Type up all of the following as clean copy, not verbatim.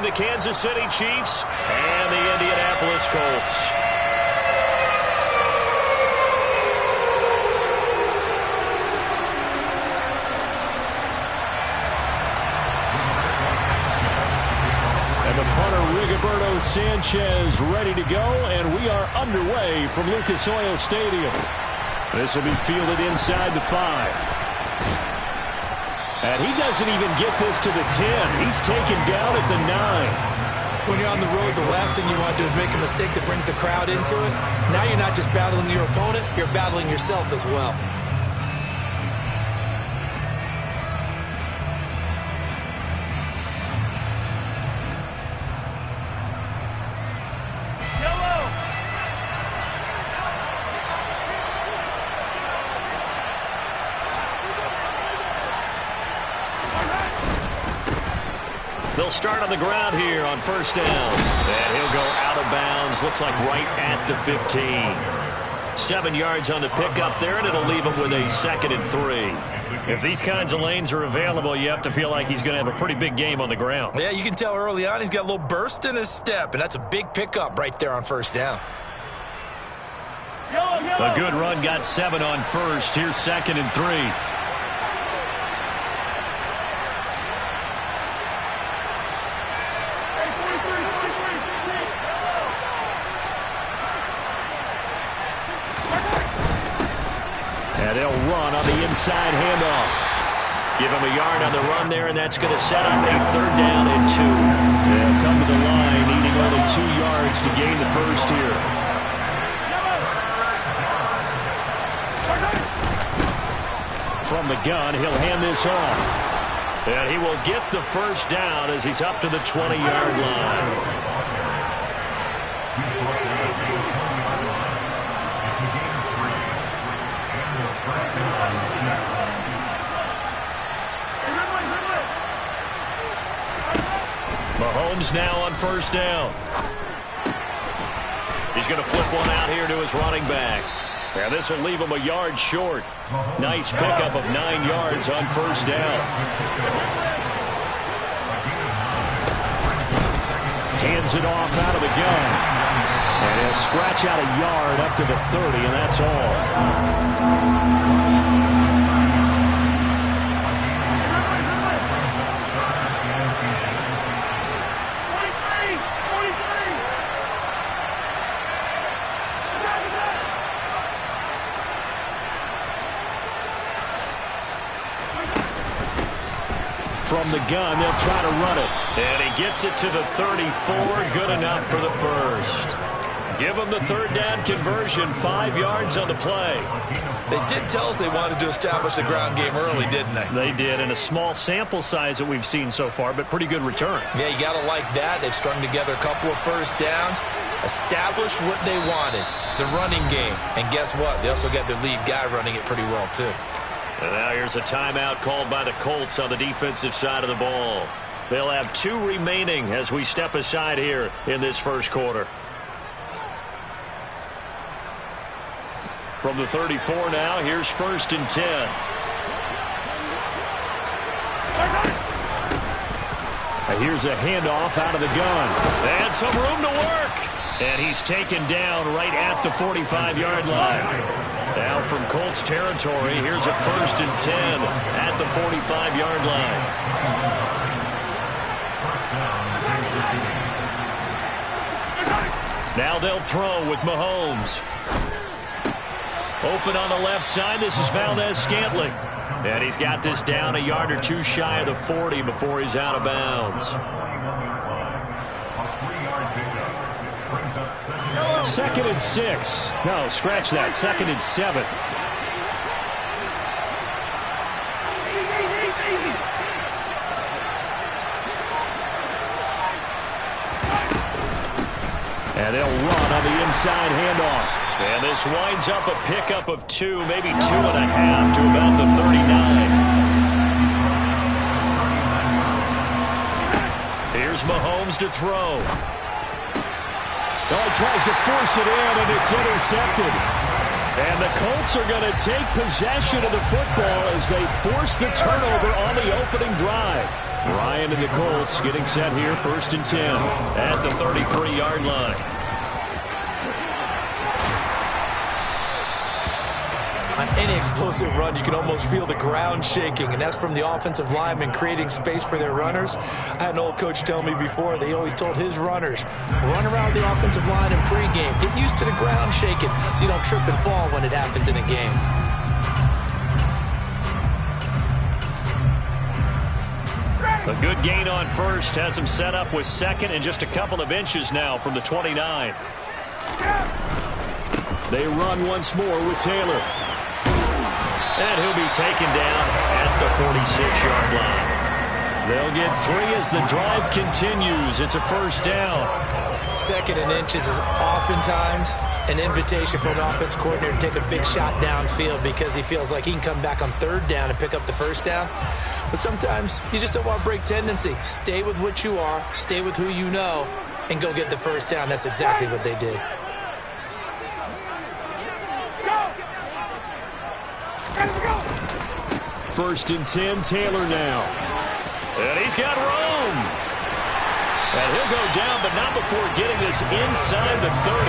the Kansas City Chiefs and the Indianapolis Colts. And the punter, Rigoberto Sanchez, ready to go, and we are underway from Lucas Oil Stadium. This will be fielded inside the 5. And he doesn't even get this to the 10. He's taken down at the 9. When you're on the road, the last thing you want to do is make a mistake that brings the crowd into it. Now you're not just battling your opponent, you're battling yourself as well. They'll start on the ground here on first down. And he'll go out of bounds. Looks like right at the 15. 7 yards on the pickup there, and it'll leave him with a 2nd and 3. If these kinds of lanes are available, you have to feel like he's going to have a pretty big game on the ground. Yeah, you can tell early on he's got a little burst in his step, and that's a big pickup right there on first down. A good run got 7 on first. Here's 2nd and 3. And they'll run on the inside handoff. Give him a yard on the run there, and that's going to set up a 3rd down and 2. They'll come to the line, needing only 2 yards to gain the first here. From the gun, he'll hand this off. And he will get the first down as he's up to the 20-yard line. Mahomes now on first down. He's going to flip one out here to his running back. And this will leave him a yard short. Nice pickup of 9 yards on first down. Hands it off out of the gun. And he'll scratch out a yard up to the 30, and that's all. From the gun, they'll try to run it. And he gets it to the 34. Good enough for the first. Give him the 3rd down conversion. 5 yards on the play. They did tell us they wanted to establish the ground game early, didn't they? They did, in a small sample size that we've seen so far, but pretty good return. Yeah, you got to like that. They've strung together a couple of first downs, established what they wanted, the running game. And guess what? They also got their lead guy running it pretty well, too. And now here's a timeout called by the Colts on the defensive side of the ball. They'll have 2 remaining as we step aside here in this first quarter. From the 34 now, here's 1st and 10. And here's a handoff out of the gun. And some room to work. And he's taken down right at the 45-yard line. Now from Colts territory, here's a 1st and 10 at the 45-yard line. Now they'll throw with Mahomes. Open on the left side, this is Valdez-Scantling. And he's got this down a yard or 2 shy of the 40 before he's out of bounds. 2nd and 6. No, scratch that. 2nd and 7. And they'll run on the inside handoff. And this winds up a pickup of 2, maybe 2.5 to about the 39. Here's Mahomes to throw. Oh, he tries to force it in, and it's intercepted. And the Colts are going to take possession of the football as they force the turnover on the opening drive. Ryan and the Colts getting set here, 1st and 10 at the 33-yard line. On any explosive run, you can almost feel the ground shaking, and that's from the offensive linemen creating space for their runners. I had an old coach tell me before, they always told his runners, run around the offensive line in pregame. Get used to the ground shaking so you don't trip and fall when it happens in a game. A good gain on first has him set up with 2nd and just a couple of inches now from the 29. They run once more with Taylor. And he'll be taken down at the 46-yard line. They'll get 3 as the drive continues. It's a 1st down. 2nd and inches is oftentimes an invitation for an offense coordinator to take a big shot downfield because he feels like he can come back on 3rd down and pick up the 1st down. But sometimes you just don't want to break tendency. Stay with what you are, stay with who you know, and go get the 1st down. That's exactly what they did. First and 10, Taylor now. And he's got room. And he'll go down, but not before getting this inside the 30.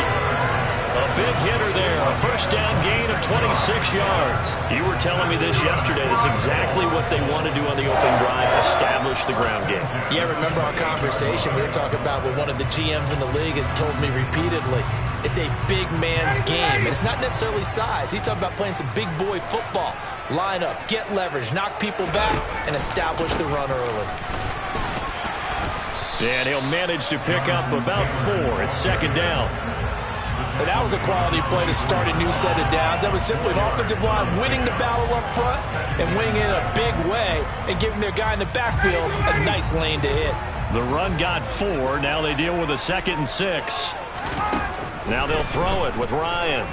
A big hitter there. A 1st down gain of 26 yards. You were telling me this yesterday. That's exactly what they want to do on the opening drive, establish the ground game. Yeah, remember our conversation we were talking about what one of the GMs in the league has told me repeatedly. It's a big man's game, and it's not necessarily size. He's talking about playing some big boy football. Line up, get leverage, knock people back, and establish the run early. And he'll manage to pick up about 4 at 2nd down. And that was a quality play to start a new set of downs. That was simply an offensive line winning the battle up front and winning it in a big way and giving their guy in the backfield a nice lane to hit. The run got 4. Now they deal with a 2nd and 6. Now they'll throw it with Ryan.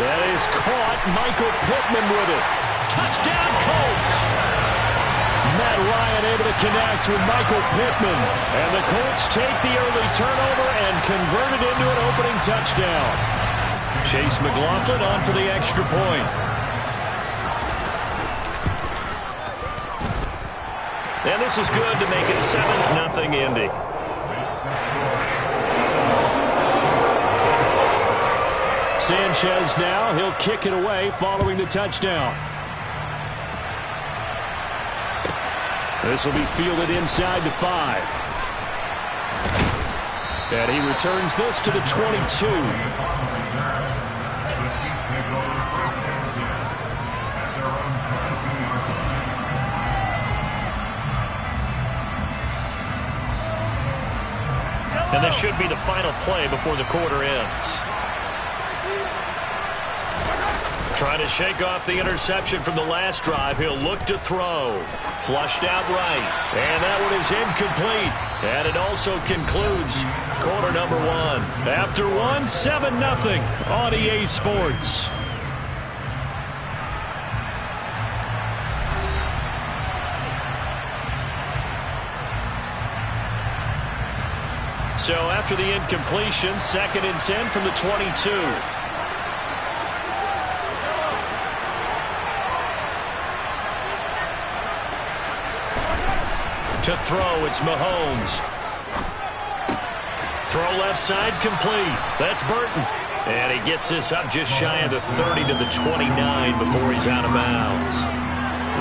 That is caught. Michael Pittman with it. Touchdown, Colts. Matt Ryan able to connect with Michael Pittman. And the Colts take the early turnover and convert it into an opening touchdown. Chase McLaughlin on for the extra point. And this is good to make it 7-0 Indy. Sanchez now. He'll kick it away following the touchdown. This will be fielded inside the 5. And he returns this to the 22. And this should be the final play before the quarter ends. Trying to shake off the interception from the last drive. He'll look to throw. Flushed out right. And that one is incomplete. And it also concludes quarter number 1. After 1, 7-0 on EA Sports. So after the incompletion, 2nd and 10 from the 22. To throw, it's Mahomes. Throw left side, complete. That's Burton. And he gets this up just shy of the 30 to the 29 before he's out of bounds.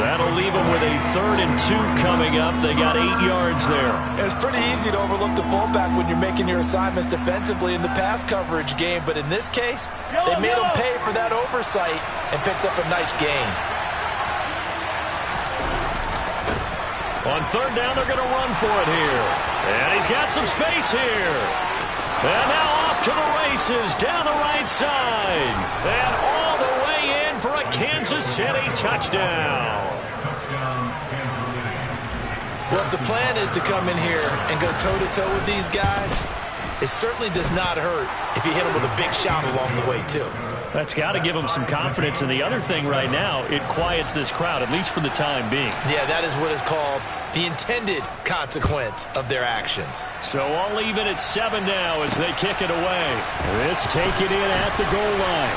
That'll leave him with a 3rd and 2 coming up. They got 8 yards there. It's pretty easy to overlook the fullback when you're making your assignments defensively in the pass coverage game. But in this case, they made him pay for that oversight and picks up a nice gain. On 3rd down, they're going to run for it here. And he's got some space here. And now off to the races down the right side. And all the way in for a Kansas City touchdown. Well, if the plan is to come in here and go toe-to-toe with these guys, it certainly does not hurt if you hit them with a big shot along the way, too. That's got to give them some confidence. And the other thing right now, it quiets this crowd, at least for the time being. Yeah, that is what is called the intended consequence of their actions. So all even at 7 now as they kick it away. This taken in at the goal line.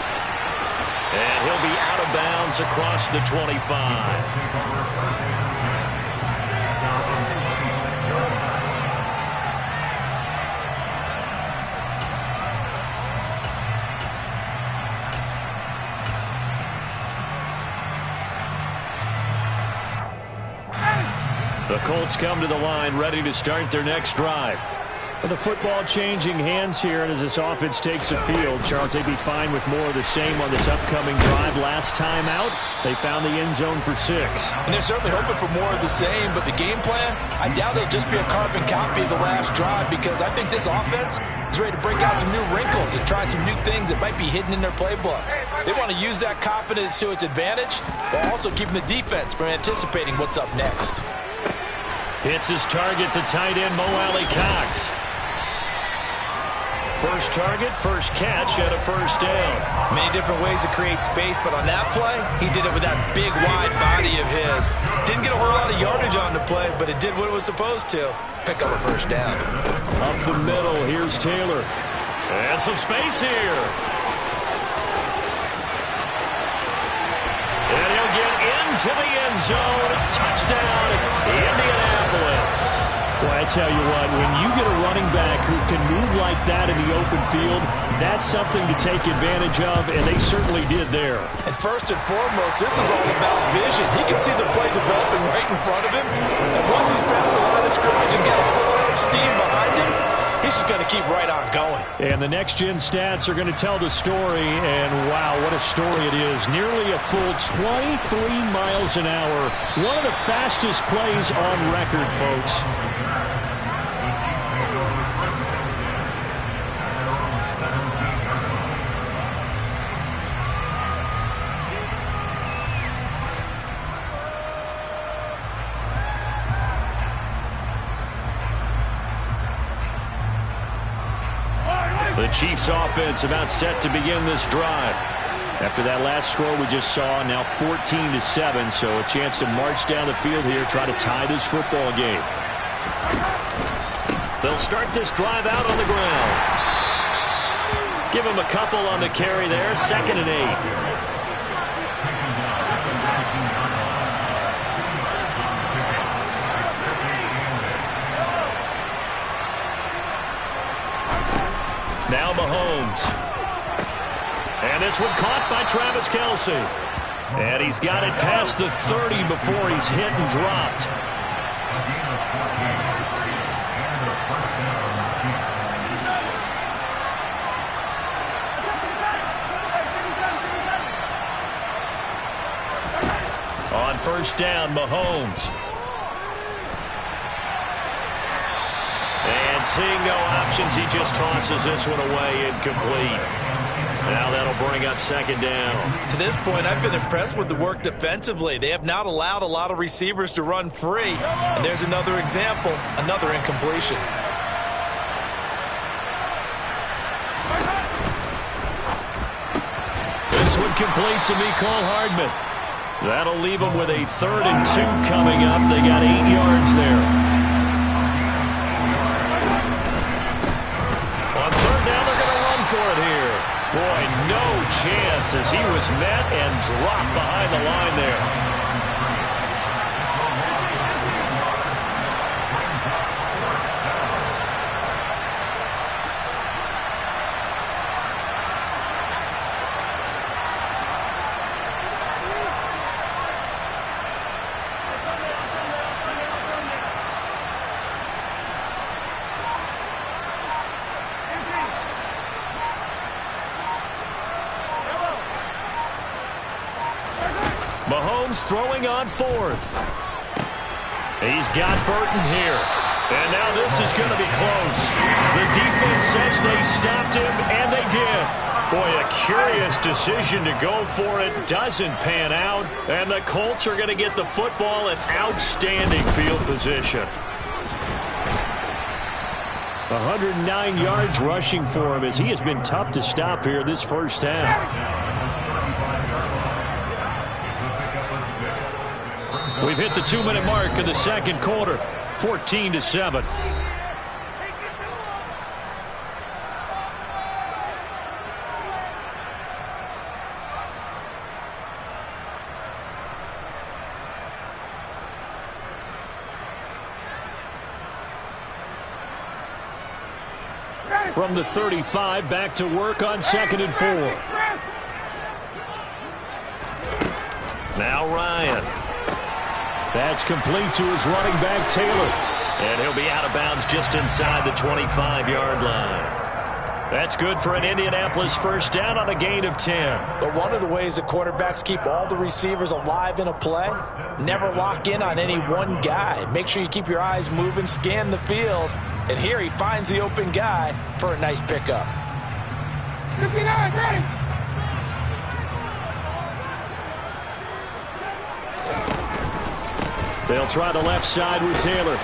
And he'll be out of bounds across the 25. The Colts come to the line ready to start their next drive. With the football changing hands here, and as this offense takes the field, Charles, they'd be fine with more of the same on this upcoming drive. Last time out, they found the end zone for 6. And they're certainly hoping for more of the same, but the game plan, I doubt it'll just be a carbon copy of the last drive, because I think this offense is ready to break out some new wrinkles and try some new things that might be hidden in their playbook. They want to use that confidence to its advantage, while also keeping the defense from anticipating what's up next. Hits his target, the tight end, Mo Alley-Cox. First target, first catch, and a first down. Many different ways to create space, but on that play, he did it with that big, wide body of his. Didn't get a whole lot of yardage on the play, but it did what it was supposed to. Pick up a first down. Up the middle, here's Taylor. And some space here. And he'll get into the end zone. Touchdown, Indianapolis. Well, I tell you what, when you get a running back who can move like that in the open field, that's something to take advantage of, and they certainly did there. And first and foremost, this is all about vision. He can see the play developing right in front of him, and once he's past the line of scrimmage and got a full load of steam behind him, he's just going to keep right on going. And the next-gen stats are going to tell the story, and wow, what a story it is. Nearly a full 23 miles an hour. One of the fastest plays on record, folks. The Chiefs offense about set to begin this drive. After that last score we just saw, now 14-7, so a chance to march down the field here, try to tie this football game. They'll start this drive out on the ground. Give him a couple on the carry there, 2nd and 8. Now Mahomes. And this one caught by Travis Kelce. And he's got it past the 30 before he's hit and dropped. On first down, Mahomes. And seeing no options, he just tosses this one away, incomplete. Now that'll bring up 2nd down. To this point, I've been impressed with the work defensively. They have not allowed a lot of receivers to run free. And there's another example, another incompletion. This one complete to Mecole Hardman. That'll leave them with a 3rd and 2 coming up. They got 8 yards there. On 3rd down, they're going to run for it here. Boy, no chance as he was met and dropped behind the line there. Mahomes throwing on 4th. He's got Burton here. And now this is going to be close. The defense says they stopped him, and they did. Boy, a curious decision to go for it. Doesn't pan out. And the Colts are going to get the football in outstanding field position. 109 yards rushing for him as he has been tough to stop here this first half. We've hit the 2-minute mark of the second quarter, 14-7. From the 35, back to work on 2nd and 4. Now Ryan. That's complete to his running back, Taylor. And he'll be out of bounds just inside the 25-yard line. That's good for an Indianapolis first down on a gain of 10. But one of the ways that quarterbacks keep all the receivers alive in a play, never lock in on any one guy. Make sure you keep your eyes moving, scan the field. And here he finds the open guy for a nice pickup. 59, ready. They'll try the left side with Taylor.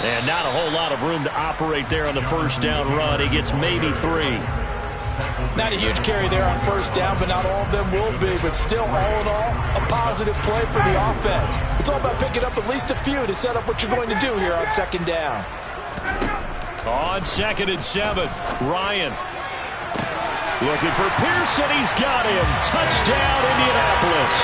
And not a whole lot of room to operate there on the first down run. He gets maybe 3. Not a huge carry there on first down, but not all of them will be. But still, all in all, a positive play for the offense. It's all about picking up at least a few to set up what you're going to do here on 2nd down. On 2nd and 7, Ryan. Looking for Pearson. He's got him. Touchdown, Indianapolis.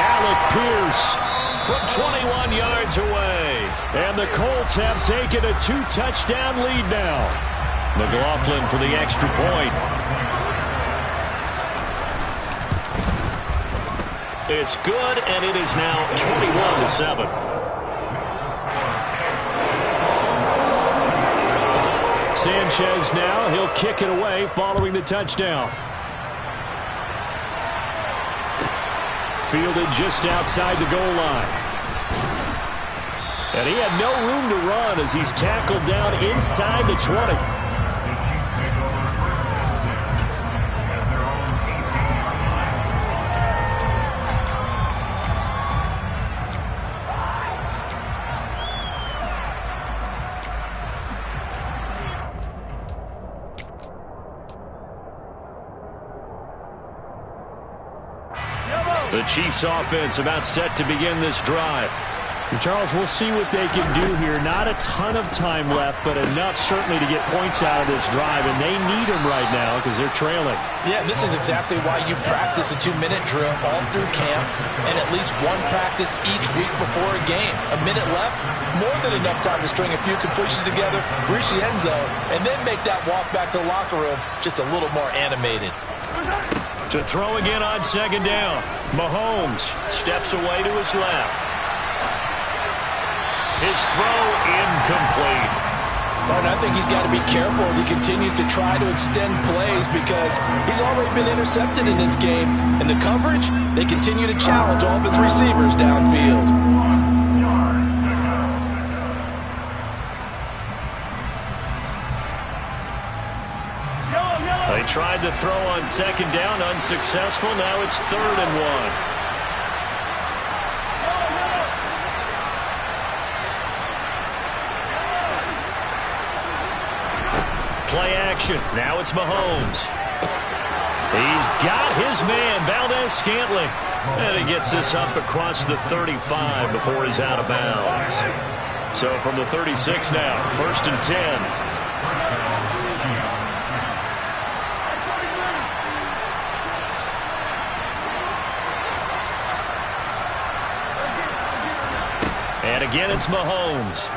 Alec Pierce from 21 yards away. And the Colts have taken a 2-touchdown lead now. McLaughlin for the extra point. It's good, and it is now 21-7. Sanchez now, he'll kick it away following the touchdown. Fielded just outside the goal line. And he had no room to run as he's tackled down inside the 20. The Chiefs offense about set to begin this drive. And Charles, we'll see what they can do here. Not a ton of time left, but enough certainly to get points out of this drive, and they need them right now because they're trailing. Yeah, this is exactly why you practice a 2-minute drill all through camp and at least one practice each week before a game. A minute left, more than enough time to string a few completions together, reach the end zone, and then make that walk back to the locker room just a little more animated. To throw again on 2nd down. Mahomes steps away to his left. His throw incomplete. And I think he's got to be careful as he continues to try to extend plays because he's already been intercepted in this game. And the coverage, they continue to challenge all of his receivers downfield. They tried to throw on 2nd down, unsuccessful. Now it's 3rd and 1. Play action. Now it's Mahomes. He's got his man, Valdez-Scantling. And he gets this up across the 35 before he's out of bounds. So from the 36 now, 1st and 10. And again, it's Mahomes.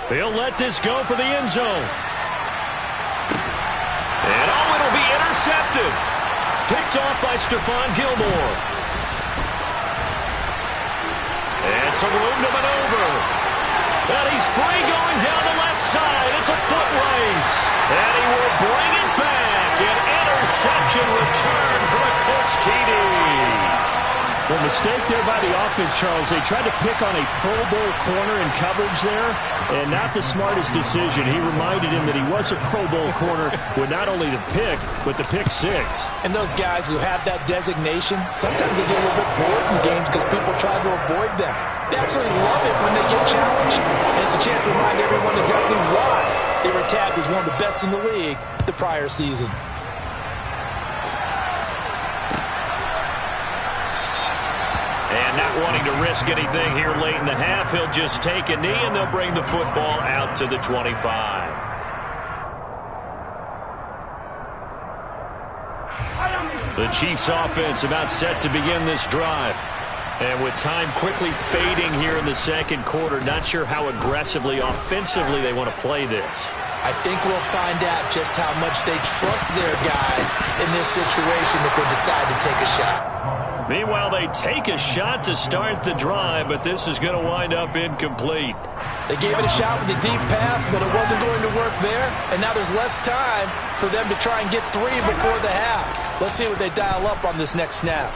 He'll let this go for the end zone. And it'll be intercepted. Picked off by Stephon Gilmore. And some room to maneuver. And he's free going down the left side. It's a foot race. And he will bring it back. An interception return for a Colts TD. The mistake there by the offense, Charles, they tried to pick on a Pro Bowl corner in coverage there, and not the smartest decision. He reminded him that he was a Pro Bowl corner with not only the pick, but the pick 6. And those guys who have that designation, sometimes they get a little bit bored in games because people try to avoid them. They absolutely love it when they get challenged, and it's a chance to remind everyone exactly why they were tagged as one of the best in the league the prior season. And not wanting to risk anything here late in the half, he'll just take a knee, and they'll bring the football out to the 25. The Chiefs offense about set to begin this drive. And with time quickly fading here in the second quarter, not sure how aggressively, offensively they want to play this. I think we'll find out just how much they trust their guys in this situation if they decide to take a shot. Meanwhile, they take a shot to start the drive, but this is going to wind up incomplete. They gave it a shot with a deep pass, but it wasn't going to work there. And now there's less time for them to try and get 3 before the half. Let's see what they dial up on this next snap.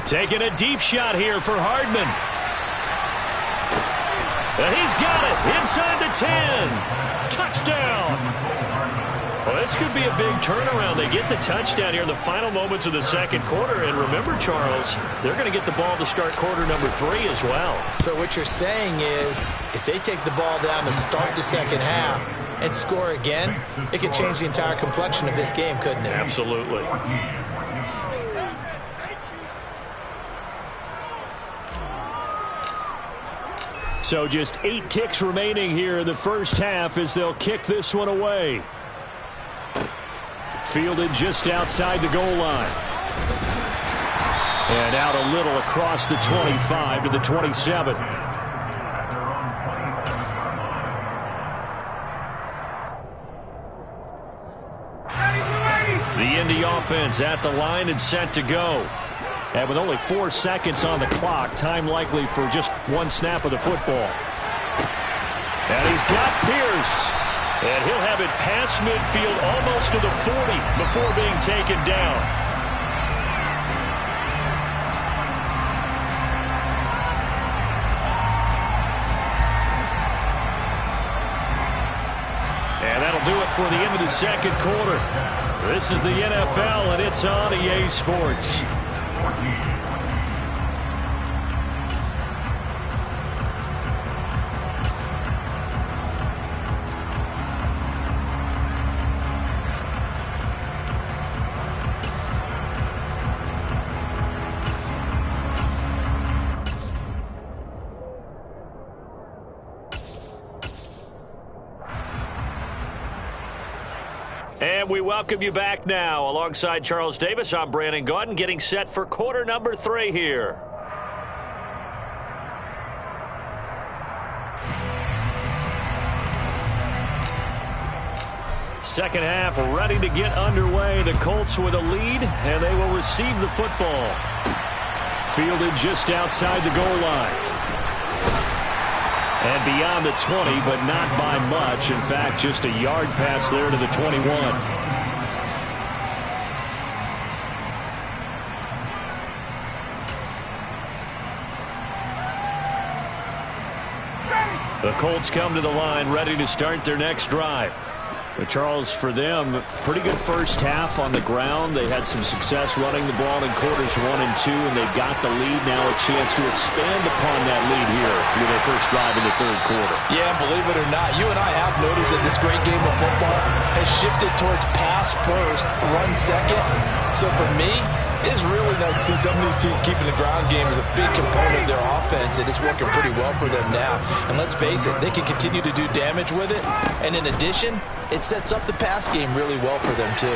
Taking a deep shot here for Hardman. And he's got it inside the 10. Touchdown. Well, this could be a big turnaround. They get the touchdown here in the final moments of the second quarter. And remember, Charles, they're going to get the ball to start quarter number 3 as well. So what you're saying is if they take the ball down to start the second half and score again, it could change the entire complexion of this game, couldn't it? Absolutely. So just 8 ticks remaining here in the first half as they'll kick this one away. Fielded just outside the goal line. And out a little across the 25 to the 27. The Indy offense at the line and set to go. And with only 4 seconds on the clock, time likely for just 1 snap of the football. And he's got Pierce. And he'll have it past midfield almost to the 40 before being taken down. And that'll do it for the end of the second quarter. This is the NFL, and it's on EA Sports. And we welcome you back now. Alongside Charles Davis, I'm Brandon Gaudin, getting set for quarter number 3 here. Second half ready to get underway. The Colts with a lead, and they will receive the football. Fielded just outside the goal line. And beyond the 20, but not by much. In fact, just a yard pass there to the 21. The Colts come to the line, ready to start their next drive. But Charles, for them, pretty good first half on the ground. They had some success running the ball in quarters 1 and 2, and they got the lead. Now a chance to expand upon that lead here with their first drive in the third quarter. Yeah, believe it or not, you and I have noticed that this great game of football has shifted towards pass first, run second. So for me, it's really nice to see some of these teams keeping the ground game as a big component of their offense, and it's working pretty well for them now. And let's face it, they can continue to do damage with it. And in addition, it sets up the pass game really well for them, too.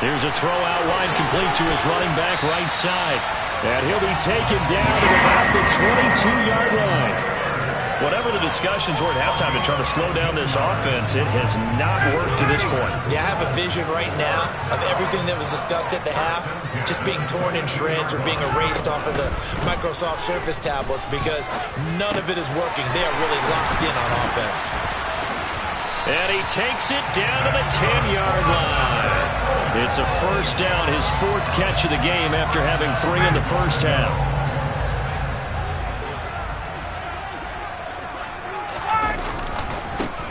Here's a throw out wide, complete to his running back right side. And he'll be taken down at about the 22-yard line. Whatever the discussions were at halftime in trying to slow down this offense, it has not worked to this point. Yeah, I have a vision right now of everything that was discussed at the half just being torn in shreds or being erased off of the Microsoft Surface tablets because none of it is working. They are really locked in on offense. And he takes it down to the 10-yard line. It's a first down, his 4th catch of the game after having 3 in the first half.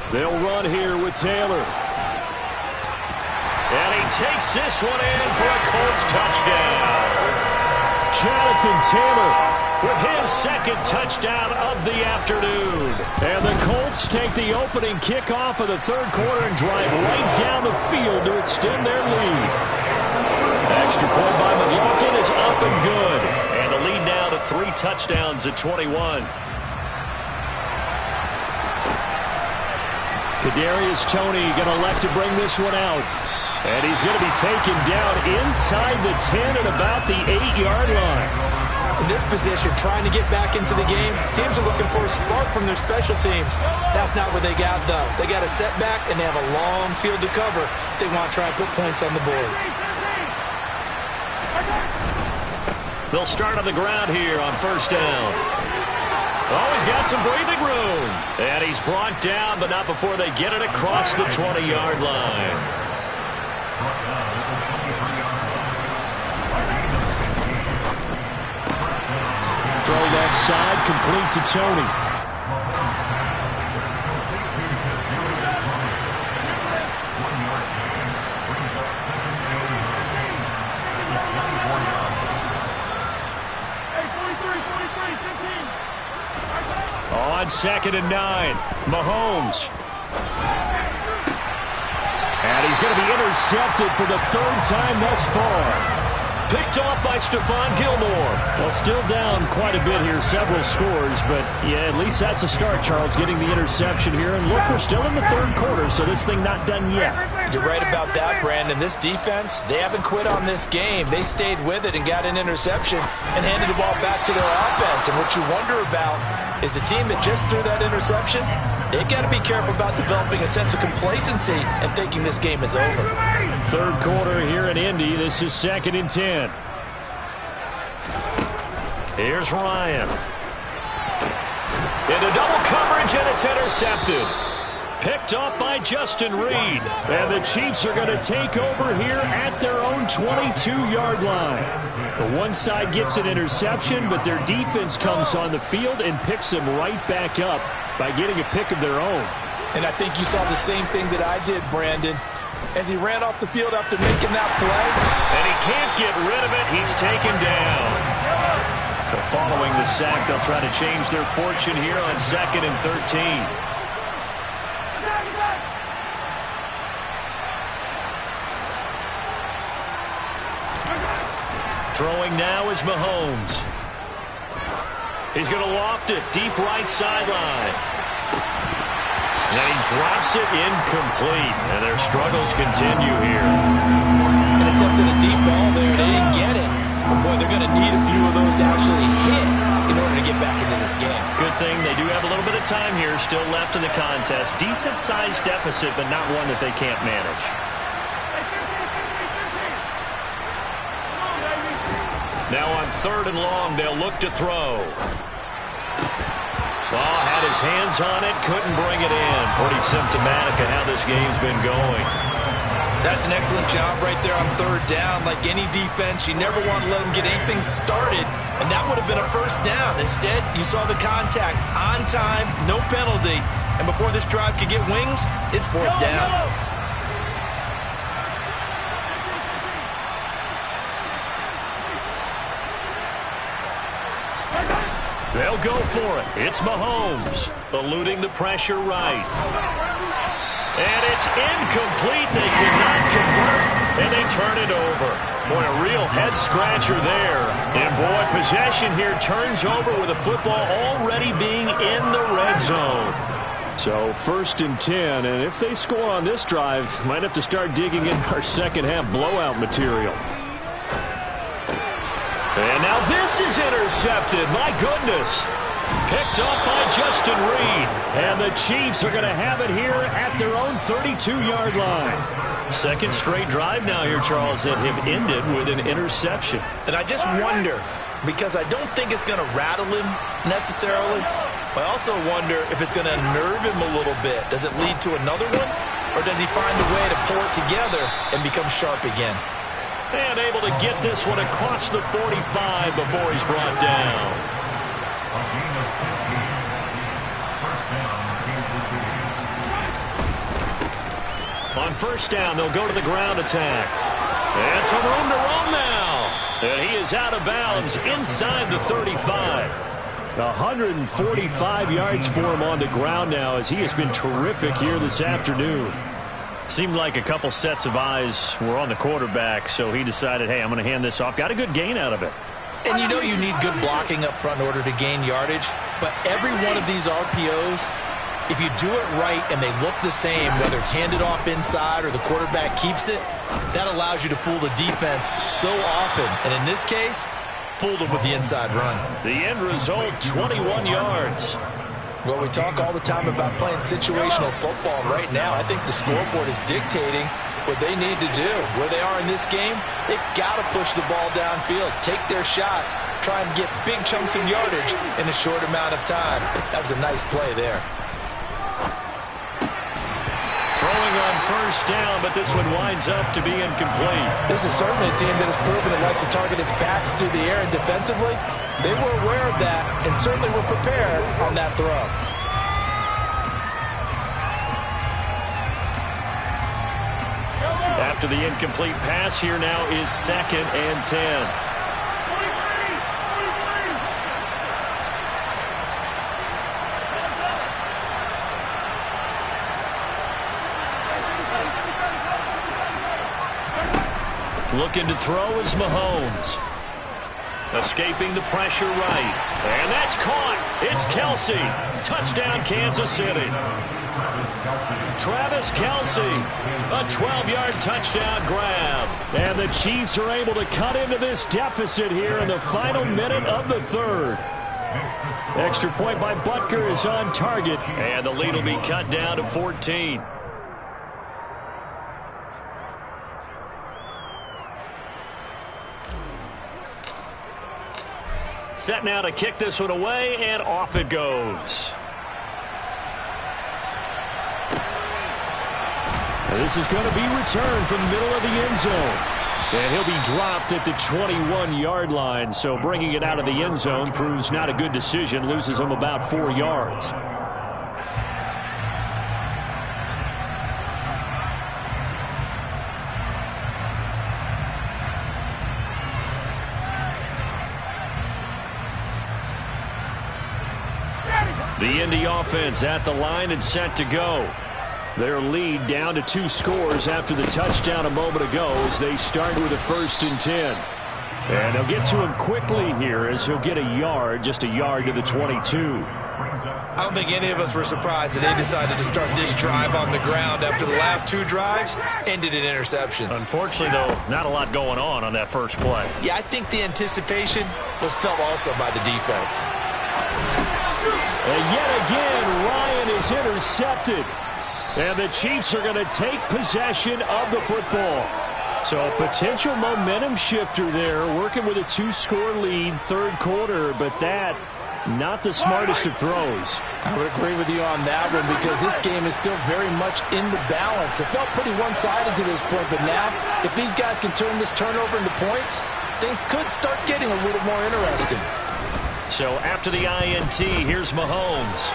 They'll run here with Taylor. And he takes this one in for a Colts touchdown. Jonathan Taylor with his 2nd touchdown of the afternoon. And the Colts take the opening kickoff of the third quarter and drive right down the field to extend their lead. Extra point by McLaughlin is up and good. And the 3 touchdowns at 21. Kadarius Toney going to elect to bring this one out. And he's going to be taken down inside the 10 at about the 8-yard line. In this position, trying to get back into the game, teams are looking for a spark from their special teams. That's not what they got, though. They got a setback, and they have a long field to cover if they want to try and put points on the board. They'll start on the ground here on first down. Oh, he's got some breathing room. And he's brought down, but not before they get it across the 20-yard line. Throw left side, complete to Toney. On 2nd and 9, Mahomes. And he's going to be intercepted for the 3rd time thus far. Picked off by Stephon Gilmore. Well, still down quite a bit here, several scores, but yeah, at least that's a start, Charles, getting the interception here. And look, we're still in the 3rd quarter, so this thing not done yet. You're right about that, Brandon. This defense, they haven't quit on this game. They stayed with it and got an interception and handed the ball back to their offense. And what you wonder about is the team that just threw that interception, they've got to be careful about developing a sense of complacency and thinking this game is over. 3rd quarter here in Indy. This is 2nd and 10. Here's Ryan. Into double coverage, and it's intercepted. Picked off by Justin Reed. And the Chiefs are going to take over here at their own 22-yard line. The one side gets an interception, but their defense comes on the field and picks them right back up by getting a pick of their own. And I think you saw the same thing that I did, Brandon, as he ran off the field after making that play. And he can't get rid of it. He's taken down. But following the sack, they'll try to change their fortune here on 2nd and 13. Throwing now is Mahomes. He's going to loft it deep right sideline. And he drops it incomplete. And their struggles continue here. And attempted a deep ball there. They didn't get it. But, boy, they're going to need a few of those to actually hit in order to get back into this game. Good thing they do have a little bit of time here still left in the contest. Decent-sized deficit, but not one that they can't manage. Now on 3rd and long, they'll look to throw. Well, had his hands on it, couldn't bring it in. Pretty symptomatic of how this game's been going. That's an excellent job right there on 3rd down. Like any defense, you never want to let them get anything started, and that would have been a 1st down. Instead, you saw the contact on time, no penalty, and before this drive could get wings, it's 4th down. They'll go for it. It's Mahomes, eluding the pressure right. And it's incomplete. They cannot convert, and they turn it over. Boy, a real head-scratcher there. And, boy, possession here turns over with the football already being in the red zone. So 1st and 10, and if they score on this drive, might have to start digging in our second-half blowout material. And now this is intercepted. My goodness. Picked up by Justin Reed. And the Chiefs are going to have it here at their own 32-yard line. 2nd straight drive now here, Charles, that have ended with an interception. And I just wonder, because I don't think it's going to rattle him necessarily, but I also wonder if it's going to unnerve him a little bit. Does it lead to another one? Or does he find a way to pull it together and become sharp again? And able to get this one across the 45 before he's brought down. On 1st down, they'll go to the ground attack. And some room to roam now. And he is out of bounds inside the 35. 145 yards for him on the ground now, as he has been terrific here this afternoon. Seemed like a couple sets of eyes were on the quarterback, so he decided, hey, I'm going to hand this off. Got a good gain out of it. And you know you need good blocking up front in order to gain yardage, but every one of these RPOs, if you do it right and they look the same, whether it's handed off inside or the quarterback keeps it, that allows you to fool the defense so often. And in this case, fooled them with the inside run. The end result, 21 yards. Well, we talk all the time about playing situational football. Right now, I think the scoreboard is dictating what they need to do. Where they are in this game, they've got to push the ball downfield, take their shots, try and get big chunks of yardage in a short amount of time. That was a nice play there. Throwing on first down, but this one winds up to be incomplete. This is certainly a team that has proven it likes to target its backs through the air, and defensively, they were aware of that and certainly were prepared on that throw. After the incomplete pass, here now is 2nd and 10. Looking to throw is Mahomes. Escaping the pressure right. And that's caught. It's Kelce. Touchdown, Kansas City. Travis Kelce. A 12-yard touchdown grab. And the Chiefs are able to cut into this deficit here in the final minute of the third. Extra point by Butker is on target. And the lead will be cut down to 14. Set now to kick this one away, and off it goes. And this is going to be returned from the middle of the end zone. And he'll be dropped at the 21-yard line, so bringing it out of the end zone proves not a good decision, loses him about 4 yards. The Indy offense at the line and set to go. Their lead down to 2 scores after the touchdown a moment ago as they start with a 1st and 10. And they'll get to him quickly here as he'll get a yard, just a yard to the 22. I don't think any of us were surprised that they decided to start this drive on the ground after the last 2 drives ended in interceptions. Unfortunately, though, not a lot going on that first play. Yeah, I think the anticipation was felt also by the defense. And yet again, Ryan is intercepted. And the Chiefs are going to take possession of the football. So a potential momentum shifter there, working with a 2-score lead, 3rd quarter, but that, not the smartest of throws. I would agree with you on that one because this game is still very much in the balance. It felt pretty one-sided to this point, but now, if these guys can turn this turnover into points, things could start getting a little more interesting. So after the INT, here's Mahomes.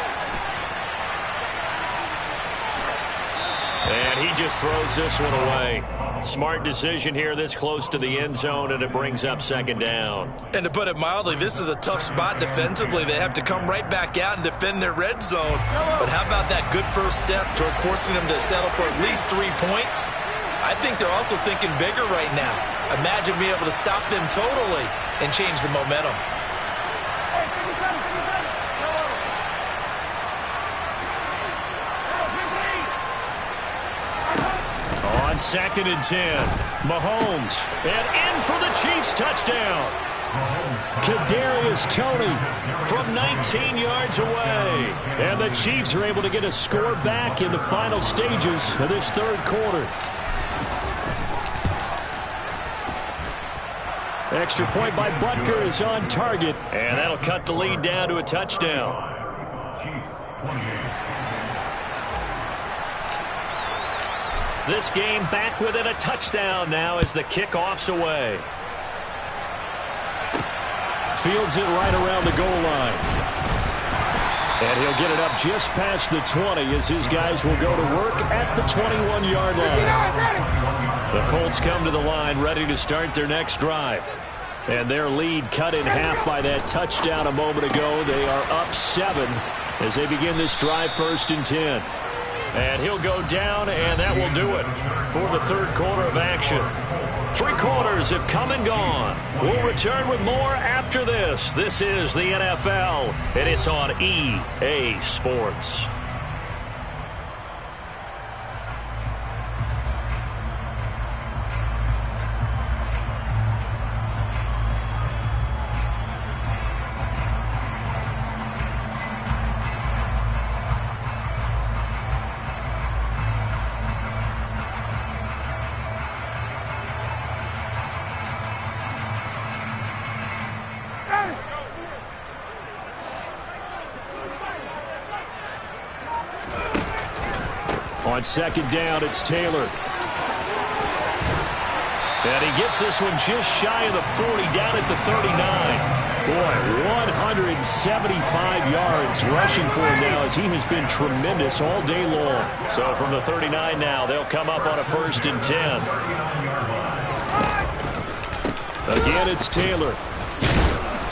And he just throws this one away. Smart decision here this close to the end zone, and it brings up 2nd down. And to put it mildly, this is a tough spot defensively. They have to come right back out and defend their red zone. But how about that good first step towards forcing them to settle for at least 3 points? I think they're also thinking bigger right now. Imagine being able to stop them totally and change the momentum. On 2nd and 10, Mahomes, and in for the Chiefs touchdown. Kadarius Toney From 19 yards away. And the Chiefs are able to get a score back in the final stages of this 3rd quarter. Extra point by Butker is on target. And that'll cut the lead down to a touchdown. This game back within a touchdown now as the kickoff's away. Fields it right around the goal line. And he'll get it up just past the 20 as his guys will go to work at the 21-yard line. The Colts come to the line ready to start their next drive. And their lead cut in half by that touchdown a moment ago. They are up 7 as they begin this drive 1st and 10. And he'll go down, and that will do it for the third quarter of action. 3 quarters have come and gone. We'll return with more after this. This is the NFL, and it's on EA Sports. On second down, it's Taylor. And he gets this one just shy of the 40, down at the 39. Boy, 175 yards rushing for him now as he has been tremendous all day long. So from the 39 now, they'll come up on a 1st and 10. Again, it's Taylor.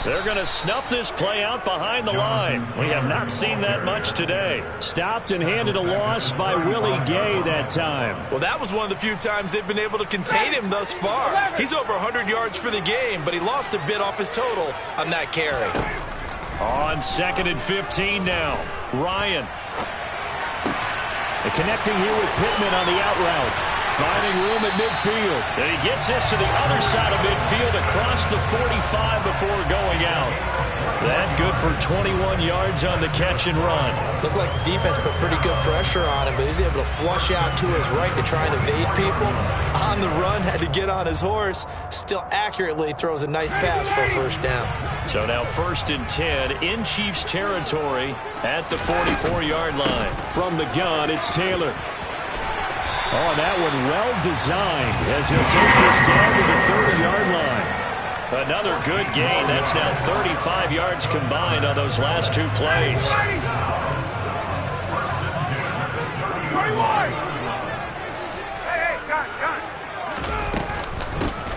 They're going to snuff this play out behind the line. We have not seen that much today. Stopped and handed a loss by Willie Gay that time. Well, that was one of the few times they've been able to contain him thus far. He's over 100 yards for the game, but he lost a bit off his total on that carry. On 2nd and 15 now, Ryan. And connecting here with Pittman on the out route. Finding room at midfield. And he gets this to the other side of midfield across the 45 before going out. That good for 21 yards on the catch and run. Looked like the defense put pretty good pressure on him, but he's able to flush out to his right to try and evade people. On the run, had to get on his horse. Still accurately throws a nice pass for a 1st down. So now 1st and 10 in Chiefs territory at the 44-yard line. From the gun, it's Taylor. Oh, that one well designed as he'll take this down to the 30-yard line. Another good gain. That's now 35 yards combined on those last 2 plays. 21. Hey, gun.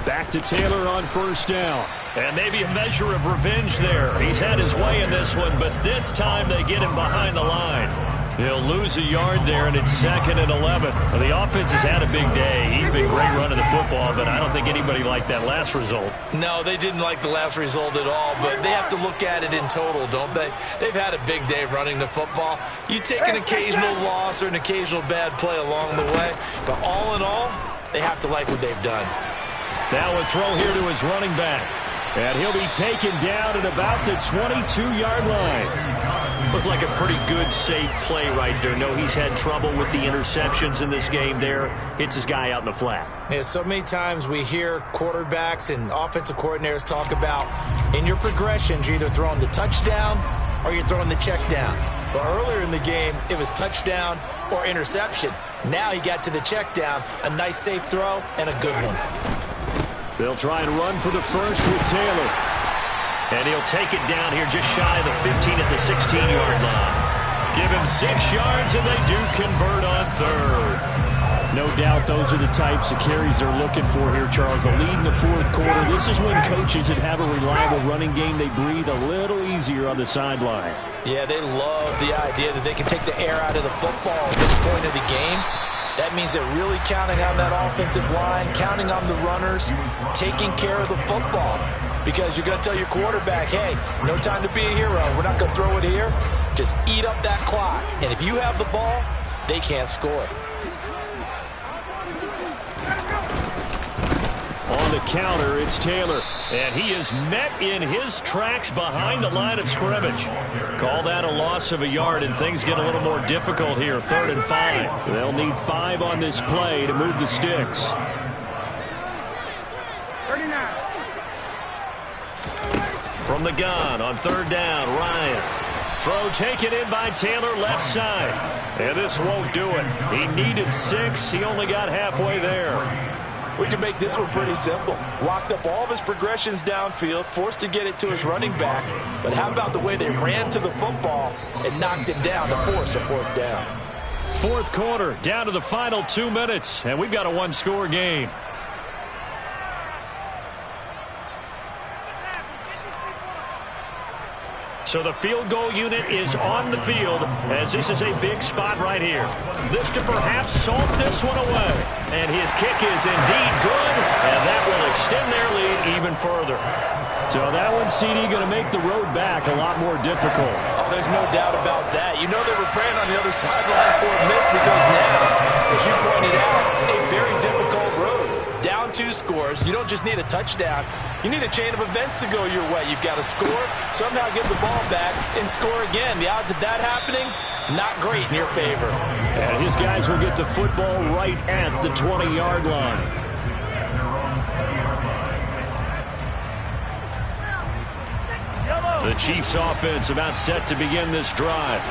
Back to Taylor on 1st down. And maybe a measure of revenge there. He's had his way in this one, but this time they get him behind the line. He'll lose a yard there, and it's 2nd and 11. Well, the offense has had a big day. He's been great running the football, but I don't think anybody liked that last result. No, they didn't like the last result at all, but they have to look at it in total, don't they? They've had a big day running the football. You take an occasional loss or an occasional bad play along the way, but all in all, they have to like what they've done. Now a throw here to his running back. And he'll be taken down at about the 22-yard line. Looked like a pretty good, safe play right there. No, he's had trouble with the interceptions in this game there. Hits his guy out in the flat. Yeah, so many times we hear quarterbacks and offensive coordinators talk about in your progressions, you're either throwing the touchdown or you're throwing the check down. But earlier in the game, it was touchdown or interception. Now he got to the check down, a nice safe throw, and a good one. They'll try and run for the 1st with Taylor. And he'll take it down here just shy of the 15 at the 16-yard line. Give him 6 yards, and they do convert on 3rd. No doubt those are the types of carries they're looking for here, Charles. The lead in the 4th quarter. This is when coaches that have a reliable running game, they breathe a little easier on the sideline. Yeah, they love the idea that they can take the air out of the football at this point of the game. That means they're really counting on that offensive line, counting on the runners, taking care of the football. Because you're going to tell your quarterback, hey, no time to be a hero. We're not going to throw it here. Just eat up that clock. And if you have the ball, they can't score. On the counter, it's Taylor. And he is met in his tracks behind the line of scrimmage. Call that a loss of a yard, and things get a little more difficult here. 3rd and 5. They'll need 5 on this play to move the sticks. 39. From the gun on 3rd down, Ryan. Throw taken in by Taylor, left side. And this won't do it. He needed 6. He only got halfway there. We can make this one pretty simple. Locked up all of his progressions downfield, forced to get it to his running back. But how about the way they ran to the football and knocked it down to force a 4th down? 4th quarter, down to the final 2 minutes, and we've got a 1-score game. So the field goal unit is on the field as this is a big spot right here. This to perhaps salt this one away. And his kick is indeed good, and that will extend their lead even further. So that one, CD, going to make the road back a lot more difficult. Oh, there's no doubt about that. You know they were praying on the other sideline for a miss because now, as you pointed out, a very difficult road. Down 2 scores. You don't just need a touchdown. You need a chain of events to go your way. You've got to score, somehow get the ball back, and score again. The odds of that happening, not great in your favor. And his guys will get the football right at the 20-yard line. The Chiefs offense about set to begin this drive.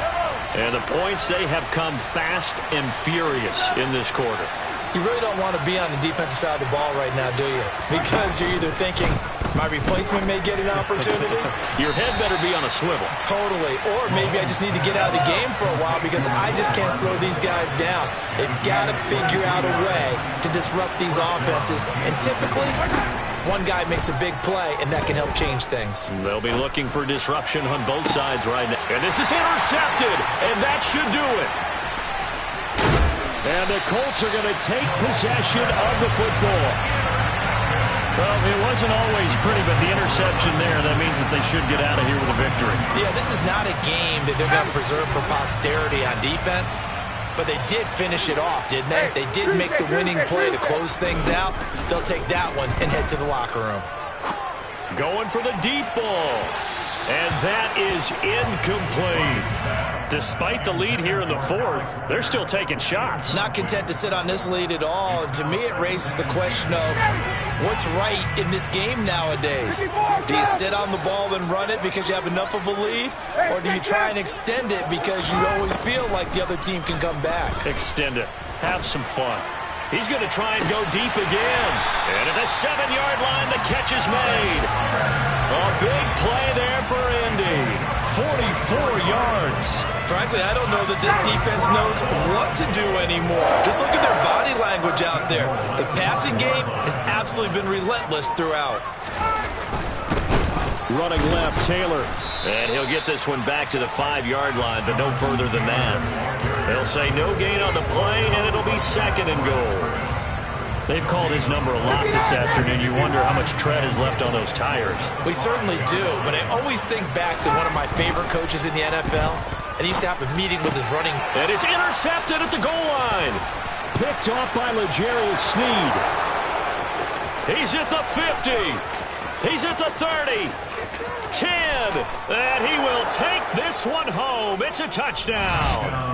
And the points, they have come fast and furious in this quarter. You really don't want to be on the defensive side of the ball right now, do you? Because you're either thinking, my replacement may get an opportunity. Your head better be on a swivel. Totally. Or maybe I just need to get out of the game for a while because I just can't slow these guys down. They've got to figure out a way to disrupt these offenses. And typically, one guy makes a big play, and that can help change things. They'll be looking for disruption on both sides right now. And this is intercepted, and that should do it. And the Colts are going to take possession of the football. Well, it wasn't always pretty, but the interception there, that means that they should get out of here with a victory. Yeah, this is not a game that they're going to preserve for posterity on defense, but they did finish it off, didn't they? They did make the winning play to close things out. They'll take that one and head to the locker room. Going for the deep ball. And that is incomplete. Despite the lead here in the fourth, they're still taking shots. Not content to sit on this lead at all. And to me, it raises the question of what's right in this game nowadays. Do you sit on the ball and run it because you have enough of a lead? Or do you try and extend it because you always feel like the other team can come back? Extend it. Have some fun. He's going to try and go deep again. And at the 7-yard line, the catch is made. A big play there for Indy. 44 yards. Frankly, I don't know that this defense knows what to do anymore. Just look at their body language out there. The passing game has absolutely been relentless throughout. Running left, Taylor. And he'll get this one back to the 5-yard line, but no further than that. They'll say no gain on the play, and it'll be 2nd and goal. They've called his number a lot this afternoon. You wonder how much tread is left on those tires. We certainly do, but I always think back to one of my favorite coaches in the NFL, and he used to have a meeting with his running. And it's intercepted at the goal line. Picked off by L'Jarius Sneed. He's at the 50. He's at the 30. 10. And he will take this one home. It's a touchdown.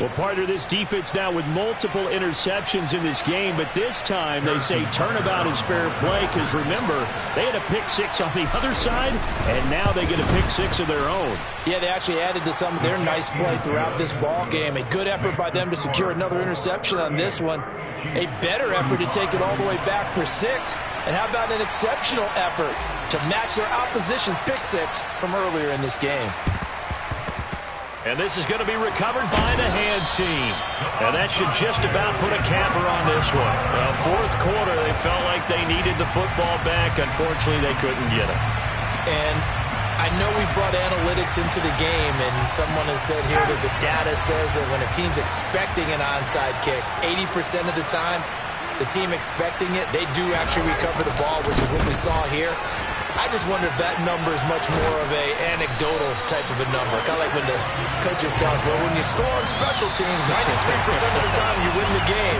Well, partner, this defense now with multiple interceptions in this game, but this time they say turnabout is fair play because, remember, they had a pick 6 on the other side, and now they get a pick 6 of their own. Yeah, they actually added to some of their nice play throughout this ball game. A good effort by them to secure another interception on this one. A better effort to take it all the way back for 6. And how about an exceptional effort to match their opposition's pick 6 from earlier in this game. And this is going to be recovered by the Hands team. And that should just about put a capper on this one. Fourth quarter, they felt like they needed the football back. Unfortunately, they couldn't get it. And I know we brought analytics into the game, and someone has said here that the data says that when a team's expecting an onside kick, 80% of the time, the team expecting it, they do actually recover the ball, which is what we saw here. I just wonder if that number is much more of a anecdotal type of a number. Kind of like when the coaches tell us, well, when you score on special teams, 93% of the time you win the game.